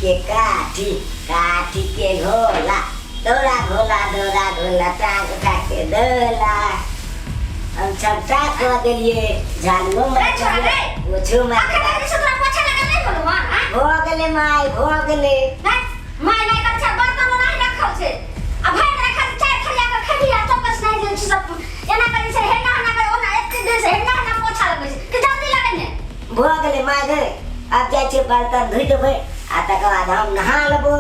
के काठी काठी के घोला डोला घोला टांग उठा के डोला हम सब टाक कर दिए जानू में वो छु में हो गेले माय हो गेले माय नहीं कर छ बर्तन नहीं रखल छे अब भाई रखल चाय खलिया के खबिया चौकस नहीं जे सब एना करी से हेना ना करे ओना एते दिन से हेना ना पोछा लगे छे कि जल्दी लगे ने हो गेले माय गे अब जाय छे बर्तन धोइ देबै आता के बाद हम नहा लेबो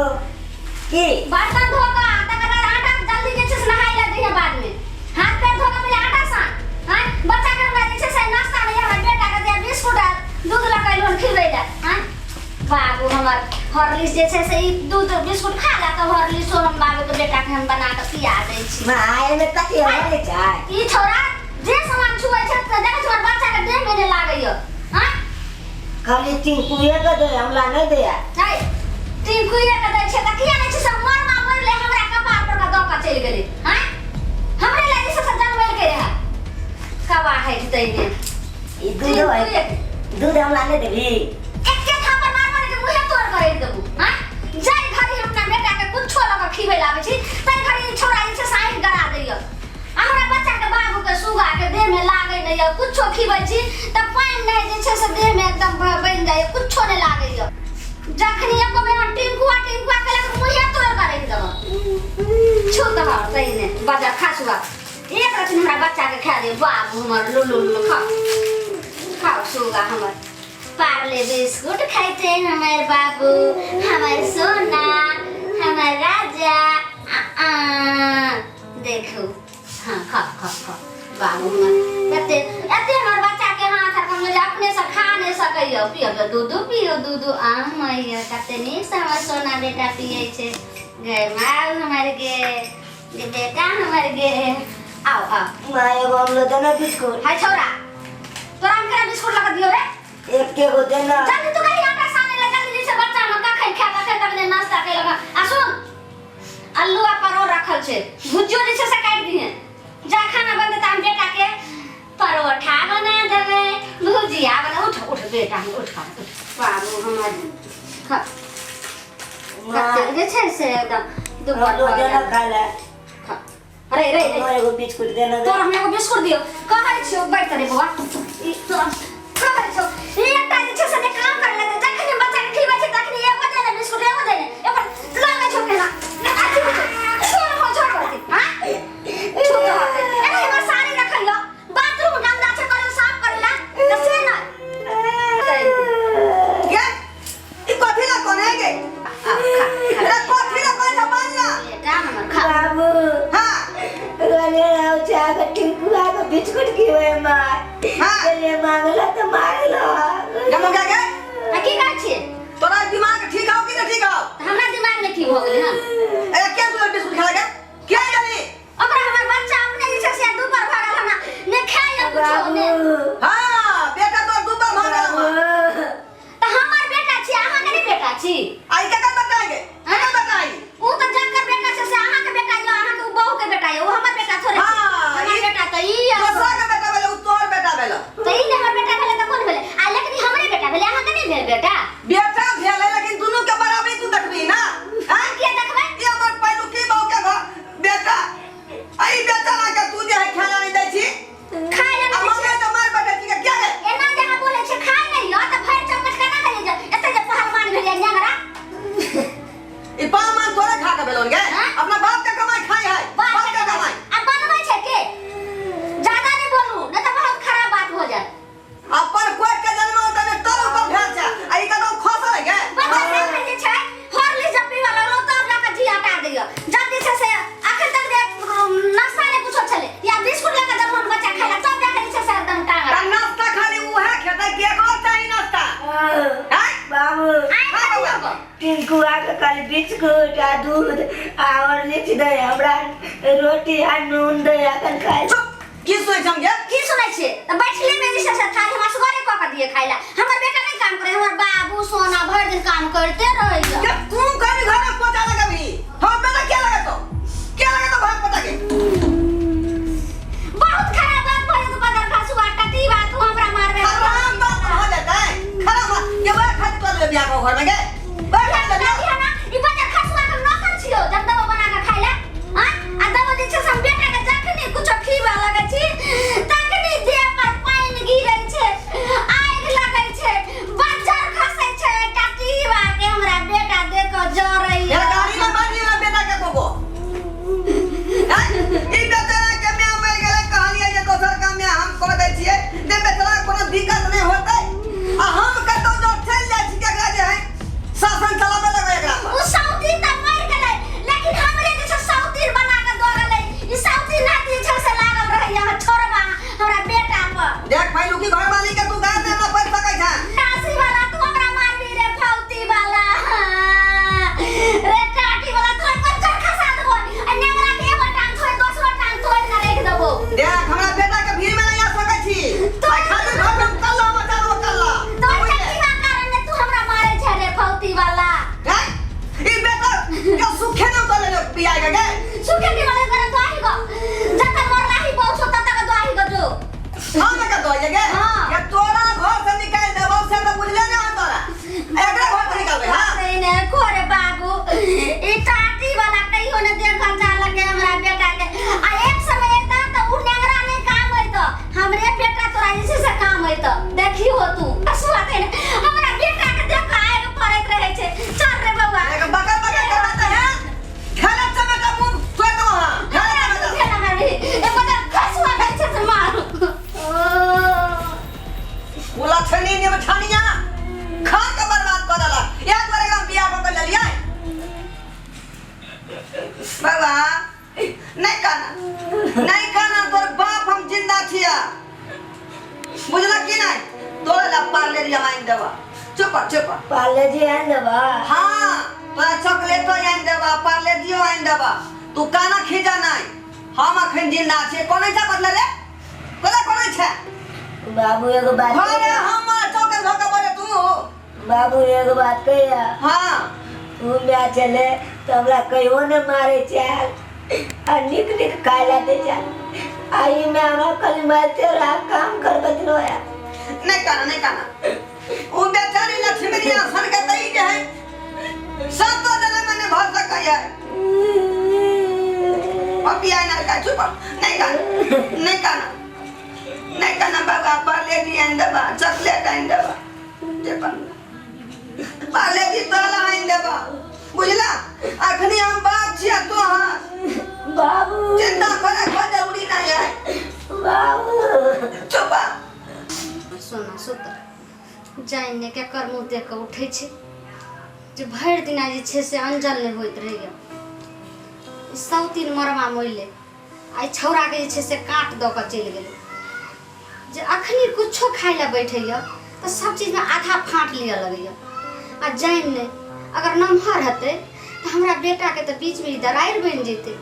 की बर्तन धो के आता के बाद आटा जल्दी जे छे नहाई ले दिया बाद में हाथ पैर धो के पहले आटा सान हां बच्चा के हमरा जे छे नाश्ता में हमर बेटा के दे बिस्कुट दूध लगा लोन खिलै ले हां बाबू हमर हॉर्लिक्स जे छे से ई दूध बिस्कुट खा ला त हॉर्लिक्स हम बाबू के बेटा के हम बना के पिया दै छी माय में कथि होले छै ई छोरा जे सामान छुए छै त देख छोर बच्चा के देह में ने लागैयो हां खाली टिंकुए के दे हमरा नहीं दे है टिंकुए के दै छै त किया नै छै सब मर मार ले हमरा कपार पर का द का चल गेलै हां हमरे लागि से जनमल के रहा कबा है दै ने ई दूध हमरा नहीं देबी एके थापर मार मार के मुहे तोड़ कर देबू हां जाय घरी हमरा बेटा के कुछो लगा खिबै लागे छी तै घरी छोरा जे छै साइड करा दैयो हमरा बच्चा के बाबू के सुगा के देह में लागे नै कुछो खिबै छी त पानी नहीं जे छै से देह में एकदम बन जाय कुछो नै लागैयो जखनी एको बेर टिंकुआ के लग मुहे तोड़ कर देबो छो त हां सही ने बाजा खासुआ एक रति हमरा बच्चा के खा दे बाबू हमर लुलु खा खाओ सुगा हमर पार्ले बिस्कुट खाते हैं हमारे बाबू हमारे सोना हमारे राजा देखो हाँ खा बाबू एते हमारे बच्चा के हाथ हम अपने से खा नहीं सकइयो पियो दूध आ मैया कते नीक से हमर सोना बेटा पिए छे गे माल हमारे गे बेटा हमारे गे आओ माय एगो हम लो देना बिस्कुट हाय छोरा तोरा हम केना बिस्कुट लगा दियो रे एक के गो देना जल्दी तू कहीं आटा साने ले जल्दी से बच्चा में का खाई तब ने नाश्ता के लगा आ सुन आलू आ परोर रखल छे भुजियो जे से काट दिए जा खाना बन देता हम बेटा के परोठा बना देबे भुजिया बना उठ बेटा उठ बाबू हमर खा कते जे छे से एकदम दोपहर देना खा ले अरे एगो बिस्कुट देना तोरा हम एगो बिस्कुट दियो कहै छियो बैठ रे बउआ ई तोरा कहै छियो एकटा जे छै से काम कर ले जखन बच्चा के खिबै छै तखनी एगो दे बिस्कुट एगो दे एपर लागे छौ केना आती छोड़ करती हां छोड़ अरे हमर साड़ी रखलियो बाथरूम गंदा छै करे साफ करला त से ना ये ई कथि ला कोने गे अरे कथि ला कोने जमाना बेटा हमर खा बाबू हां गले आओ चागा टिंकुआ का बिस्कुट की वे मार हां गले मांगला तो मारलो जमो क्या गे की कहै छी तोरा दिमाग ठीक हो कि नहीं ठीक हो हमरा दिमाग में की हो गेलै हां ए क्या तू बिस्कुट खा गे क्या जानी ओकरा हमर बच्चा अपने जे छै से दुपर भागल हमरा ने खाइयो कुछो ने हां बेटा तो दुबर भागल त हमर बेटा छी अहाँ के बेटा छी आई का बताएंगे का बताई ऊ त जकर बेटा छै से अहाँ के बेटा यो अहाँ के बहू के बेटा यो हमर बेटा थोड़े हमर बेटा त ई दूसरा का बेटा भेले उ तोर बेटा भेले त ई हमर बेटा भेले त कोन भेले आ लेकिन हमरे बेटा भेले अहाँ के नहीं भेल बेटा बेटा भेले लेकिन दोनों के बराबरी तू देखबी ना हां के देखबै ये हमर पहलू की बहू के बेटा आई बेटा ना के तू जे है खाना नहीं दै छी खाय ले अब हमें तो मार बेटा की क्या है एना जहां बोले छै खाय नहीं लो त भर चौकट केना करे जा एते जे पहलवान भेले न्यागरा ई पामान तोरे खा के बेलोन गे अपना बाप का कमाई खाई है बाप का कमाई अब बनबै छै के ज्यादा नहीं बोलू न त बहुत खराब बात हो जाए अपन कोई के जन्म होता ने तो ऊपर भेल छै आई का तो खोस है गे बच्चा से जे छै हॉर्लिक्स जब पीवा लगलो तब लाके जी हटा दियो जल्दी से आखिर तक दे नाश्ता ने कुछो छले या बिस्कुट लेके जब हम बच्चा खाइला तब जाके जे छै से एकदम टांग का नाश्ता खाली उ है खेता के को चाहिए नाश्ता हैं बाबू टिंकुआ के खाली बिस्कुट आ दूध और लिच दे हमरा रोटी आ नून दे अखन खाइ की सोच हम गे की सुनै छै त बैठली में जे से थाली हमरा सुगरे क के दिए खाइला हमर बेटा नहीं काम करे हमर बाबू सोना भर दिन काम करते रहै छै ये तू कभी घर में पहुंचा लगा भी हम बेटा क्या लगा तो भाग पता के बहुत खराब बात बोले तो बदर खासु आटा ती बात हमरा मारबे खराब बात हो जाता है खराब ये बात खाती तो बियाह को घर में गे बैठ जा बुझला कि नहीं तोरा ला पार्ले जी आइन देबा चुप चुप पाले जी आइन देबा हां तोरा चॉकलेटो आइन देबा पार्ले जी आइन देबा तू काना खीजा नहीं हम अखन जिंदा छे कोने छे बदले रे कोने छे बाबू एगो बात अरे हम चौके धोके बोले तू बाबू एगो बात कहिया हां तू म्या चले तो हमरा कहियो ने मारे चाल आ निक खाइला दे चाल आई में हमरा कल मारते रहा काम कर बदलो है नहीं काना वो बेचारी लक्ष्मी जी सन के तई के है सब तो जने मैंने भर सका है अभी आना का चुप नहीं काना बाबा पाले जी अंदबा चॉकलेट अंदबा जे पाले जी तोला अंदबा बुझला अखनी हम बाप छिया तो हां बाबू चिंता करे को जरूरी नहीं है बाबू चुप सोना सुत जाइने के कर्म देख के उठै छै जे भरि दिना जे छै से अंजल नहि होइत रहैया सब दिन मरवा मोइले आई छौरा के जे छै से काट द के चलि गेलै जे अखनी कुछो खाइ ला बैठैया तो सब चीज में आधा फाँट लिया लगैया आ जाइन ने अगर नमहर हते तो हमरा बेटा के तो बीच में दरार बन जेते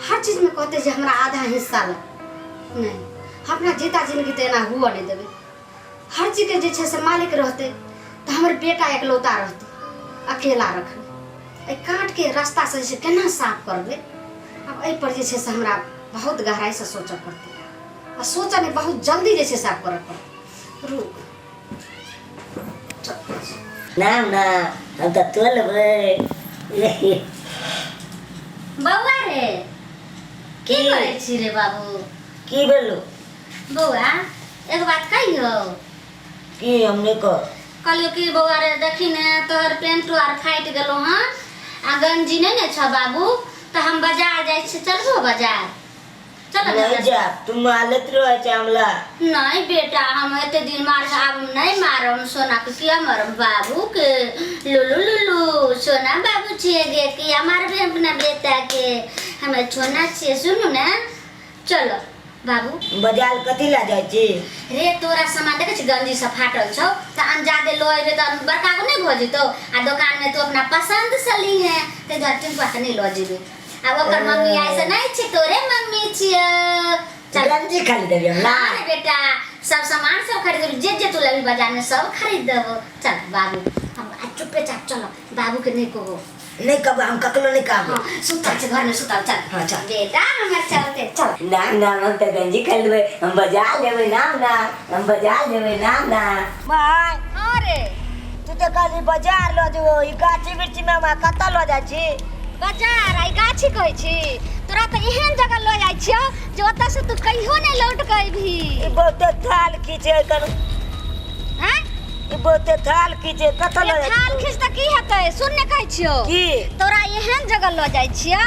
हर चीज में कहते जे हमरा आधा हिस्सा ला नहीं अपना जीता जिंदगी तो एना हुआ नहीं देवे हर चीज के जे छै से मालिक रहते तो हमर बेटा एकलौता रहते अकेला रखने काट के रास्ता से जे केना साफ करबे अब एहि पर जे छै से हमरा बहुत गहराई से सोचऽ पड़ते आ सोचा नहीं बहुत जल्दी जे छै साफ करऽ पड़ते रुक ना हम तो तोलबे बौआ रे की करै छी रे बाबू की भेलो बौआ एक बात कहियो की हमने को कहलियो कि बौआ रे देखी ने तोहर पेंट आर फाटि गेलो हँ आ गंजी नहीं ने छ बाबू तो हम बाजार जाय छी चलबो बाजार चल नहीं जा तुम मालत रहो चामला नहीं बेटा हम एते दिन मार अब नहीं मारम सोना के किया मारम बाबू के लुलु सोना बाबू छिए गे कि हमारे अपना बेटा के हमें छोना छिए सुनु ना चलो बाबू बाजार कथी ला जाय छी रे तोरा सामान देखे छी गंजी से फाटल छौ त अनजादे लो एबे त बड़का को नहीं भ जेतो आ दुकान में तो अपना पसंद से ली है ते धरती पर नहीं लो जेबे आ ओकर मम्मी ऐसे नहीं छी तोरे मम्मी छिए चल गंजी खरीद देबे ना अरे बेटा सब सामान सब खरीद जे तू लगी बाजार में सब खरीद देबो चल बाबू हम चुपे चाप चलो बाबू के नहीं कहो नहीं कब हम ककलो नहीं कहबो सुता छ घर में सुता चल हां चल बेटा हमर चलते चल ना हम तो गंजी खरीदबे हम बाजार लेबे ना हम बाजार लेबे ना माय अरे तू तो कल बाजार लो जो ई गाछी बिरछी में हम कत लो जा छी बाजार आई गाछी कहै छी तोरा त एहन जगह ल जाय छियो जे ओता से तू कहियो नहीं लौट के भी ई बहुत थाल खींचे कर हैं ई बहुत थाल खींचे कत लो जा थाल खींच त की हेतै सुन ने कहै छियो की तोरा एहन जगह ल जाय छियो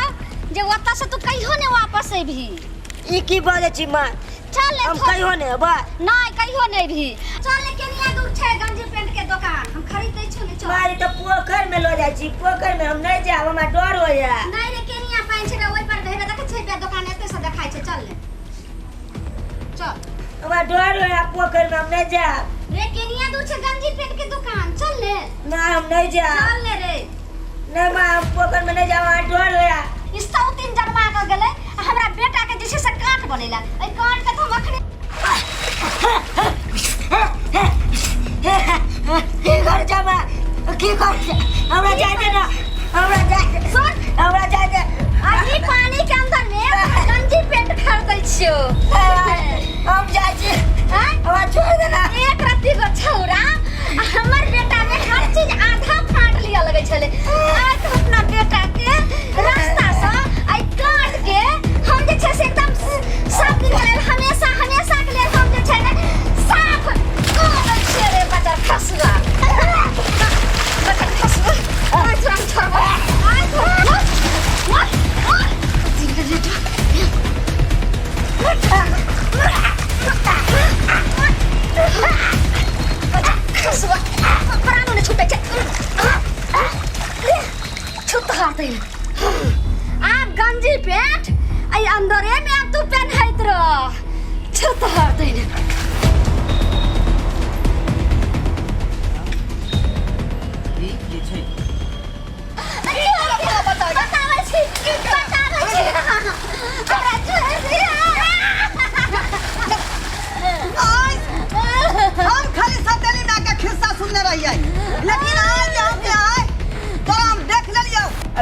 जे ओता से तू कहियो नहीं वापस भी ई की बाजे छी मां चल हम कहियो नहीं बा नहीं कहियो नहीं भी चल केनिया दूर छै गंजी पेंट के दुकान हम खरीदै छु ने चल मारी तो पोखर में लो जा छी पोखर में हम नहीं जाब हमरा डर हो जा नहीं रे केनिया पाइन छै ओइ पर धैरे देखे छै पे दुकान एते से देखाय छै चल ले चल हमरा डर हो जा पोखर में हम नहीं जाब रे केनिया दूर छै गंजी पेंट के दुकान चल ले ना हम नहीं जाब चल ले रे नहीं मां हम पोखर में नहीं जाब हमरा डर हो जा इसता तीन जन्मा के गेले हमरा बेटा के जे छै से काट बनेला ए काट के हम अखने की कर जामा की कर हमरा जाय दे ना हमरा जाय दे सुन हमरा जाय दे अभी पानी के अंदर में गंजी पेंट खरीदै छियो हम जाय छी हैं हमरा छोड़ दे ना एक रत्ती को छौरा हमर बेटा में हर चीज आधा फाट लिया लगे छले आज अपना बेटा के रास्ता से आई काट के हम जे छै से एकदम सब दिन के लेल हमेशा के लेल हम जे छै ने साफ कर दै छियै रे बच्चा खसुआ बच्चा खसुआ आज हम छोड़बो आज what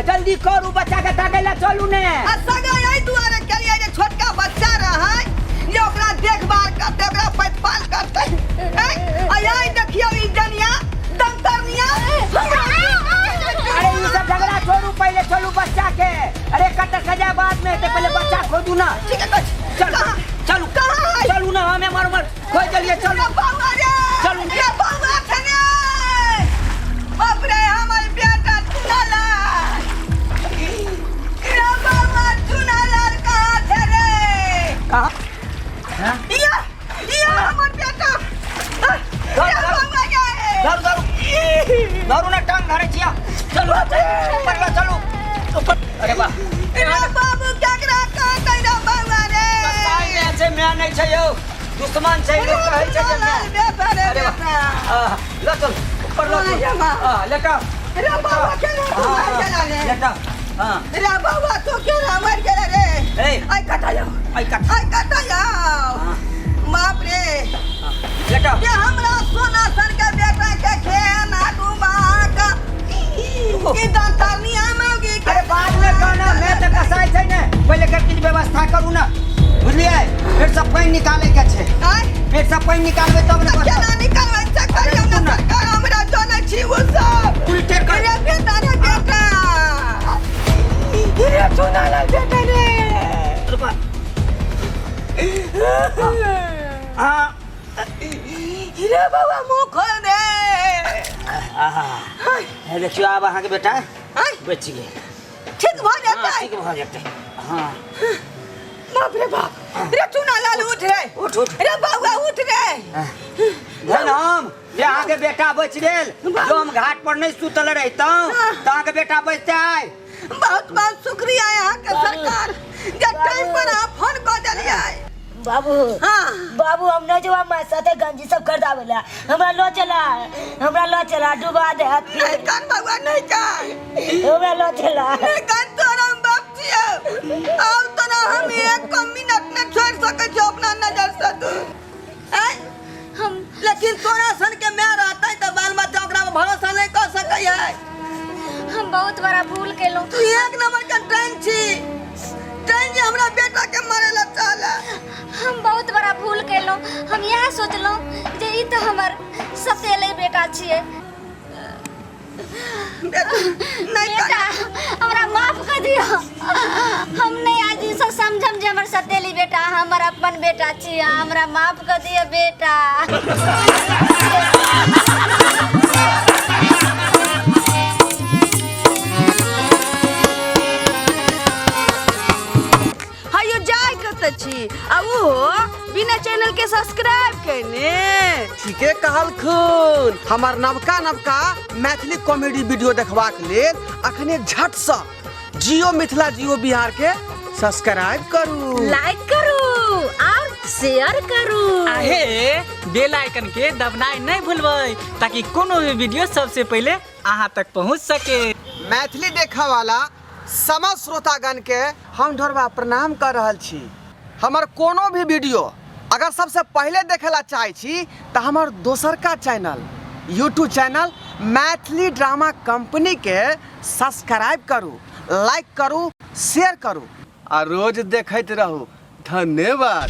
जल्दी करू बच्चा के ताके ला चलू ने आ सगा यही दुआरे के लिए जे छोटका बच्चा रहे ये ओकरा देखभाल करते ओकरा पैपाल करते आ यही देखियो ई जनिया दंतरनिया अरे ये सब झगड़ा छोड़ू पहले चलू बच्चा के अरे कट सजा बाद में ते पहले बच्चा खोजू ना ठीक है कुछ चल चलू चलू ना हमें मर खोज चलिए चलो बाबा रे चलू रे बाबा थने बाप रे हमर बेटा चुनाला रे बाबा चुनाला कहां थे रे कहां हां ये हमर बेटा रे बाबा गे दारू ना टांग धरे छिया चलो पकड़ा चलो ऊपर अरे वाह रे बाबू क्या करा कहां थे रे बाबा रे साई में से मैं नहीं छै यो दुश्मन छै लोग कहै छै बेटा रे बेटा ले चल ऊपर ले लेटा रे बाबा के रे रे लेटा हां रे बाबा तो क्यों ना मर गया रे ए आई कटा जाओ आई कट जाओ बाप रे लेटा ये हमरा सोना सन के बेटा के खेना डुबा का की दांतरनी आमोगी के अरे बाद में कहना मैं तो कसाई छै ने पहले कर की व्यवस्था करू ना बुझलिए फिर सब पानी निकाले के छै फिर सब पानी निकालबे तब ने केना निकलबै सकय हम सरकार हमरा जानै छी वो सब उल्टे कर रे बेटा रे सोना ला बेटा रे हां रे बाबा मुंह खोल दे है देखियो अब अहाँ के बेटा बच गए ठीक भ जाता है ठीक भ जेतै हां बाप रे बाप रे चुना लाल उठ रे उठ रे बाबा उठ रे धन हम जे अहाँ के बेटा बच गेल जो हम घाट पर नहीं सुतल रहितौ त अहाँ के बेटा बचते आइ बहुत बहुत शुक्रिया यहाँ के सरकार जे टाइम पर आप फोन कर दिलिए बाबू हां बाबू हम न जवा मां साथे गंजी सब कर दावेला हमरा लो चला डुबा दे हाथ नहीं कान बाबा नहीं का हमरा लो चला कान तोरा बाप छियो अब तो ना हम एक मिनट में छोड़ सके छो अपना नजर से तू हम लेकिन तोरा सन के मैं रहता है तो बाल बच्चा ओकरा में भरोसा नहीं कर सकै है हम बहुत बड़ा भूल केलो तू एक नंबर का ट्रेन छी ट्रेन जे हमरा बेटा के मारे ला चला हम बहुत बड़ा भूल केलो हम यह सोचलो जे ई तो हमर सतेले बेटा छिए बेटा हमरा माफ कर दियो हम नहीं आज ई सब समझम जे हमर सतेली बेटा हमर अपन बेटा छिए हमरा माफ कर दियो बेटा हायो जाय कत छी आ वो बिना चैनल के सब्सक्राइब करने ठीके कहल खून हमार नवका मैथिली कॉमेडी वीडियो देखबाक लेल अखने झट से जियो मिथिला जियो बिहार के सब्सक्राइब करू लाइक करू और शेयर करू आहे बेल आइकन के दबनाई नहीं भूलबै ताकि कोनो भी वीडियो सबसे पहले अहाँ तक पहुंच सके मैथिली देखा वाला समस्त श्रोतागण के हम ढोरबा प्रणाम कर रहल छी हमर कोनो भी वीडियो अगर सबसे पहले देखेला चाहे छी तो हमार दोसर का channel YouTube channel Maithili drama company के सब्सक्राइब करू लाइक करू शेयर करू और रोज देखते रहू धन्यवाद।